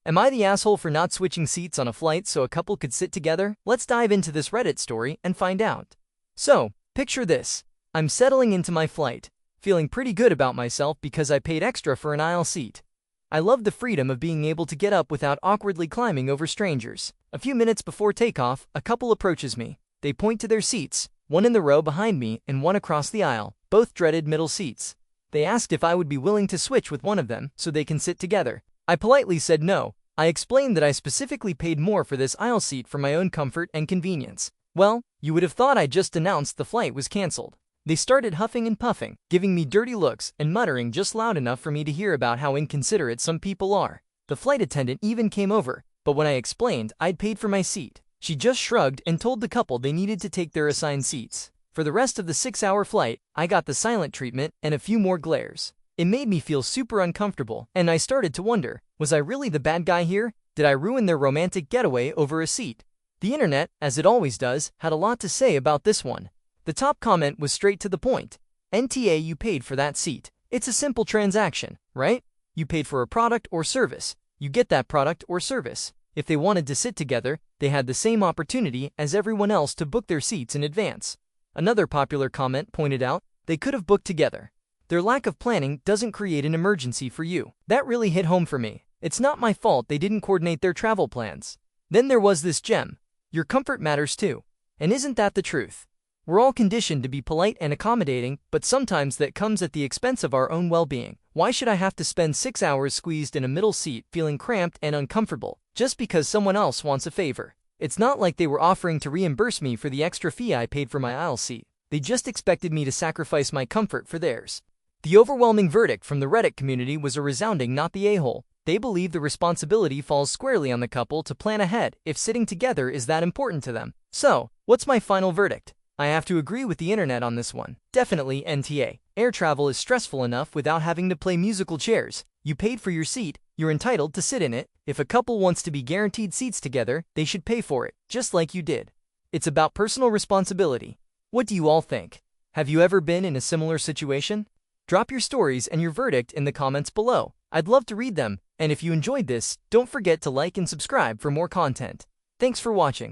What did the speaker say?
Am I the asshole for not switching seats on a flight so a couple could sit together? Let's dive into this Reddit story and find out. So, picture this. I'm settling into my flight, feeling pretty good about myself because I paid extra for an aisle seat. I love the freedom of being able to get up without awkwardly climbing over strangers. A few minutes before takeoff, a couple approaches me. They point to their seats, one in the row behind me and one across the aisle, both dreaded middle seats. They asked if I would be willing to switch with one of them so they can sit together. I politely said no. I explained that I specifically paid more for this aisle seat for my own comfort and convenience. Well, you would have thought I just announced the flight was canceled. They started huffing and puffing, giving me dirty looks and muttering just loud enough for me to hear about how inconsiderate some people are. The flight attendant even came over, but when I explained I'd paid for my seat, she just shrugged and told the couple they needed to take their assigned seats. For the rest of the 6-hour flight, I got the silent treatment and a few more glares. It made me feel super uncomfortable, and I started to wonder, was I really the bad guy here? Did I ruin their romantic getaway over a seat? The internet, as it always does, had a lot to say about this one. The top comment was straight to the point. NTA, you paid for that seat. It's a simple transaction, right? You paid for a product or service. You get that product or service. If they wanted to sit together, they had the same opportunity as everyone else to book their seats in advance. Another popular comment pointed out, they could have booked together. Their lack of planning doesn't create an emergency for you. That really hit home for me. It's not my fault they didn't coordinate their travel plans. Then there was this gem. Your comfort matters too. And isn't that the truth? We're all conditioned to be polite and accommodating, but sometimes that comes at the expense of our own well-being. Why should I have to spend 6 hours squeezed in a middle seat feeling cramped and uncomfortable, just because someone else wants a favor? It's not like they were offering to reimburse me for the extra fee I paid for my aisle seat. They just expected me to sacrifice my comfort for theirs. The overwhelming verdict from the Reddit community was a resounding not the a-hole. They believe the responsibility falls squarely on the couple to plan ahead if sitting together is that important to them. So, what's my final verdict? I have to agree with the internet on this one. Definitely NTA. Air travel is stressful enough without having to play musical chairs. You paid for your seat, you're entitled to sit in it. If a couple wants to be guaranteed seats together, they should pay for it, just like you did. It's about personal responsibility. What do you all think? Have you ever been in a similar situation? Drop your stories and your verdict in the comments below. I'd love to read them, and if you enjoyed this, don't forget to like and subscribe for more content. Thanks for watching.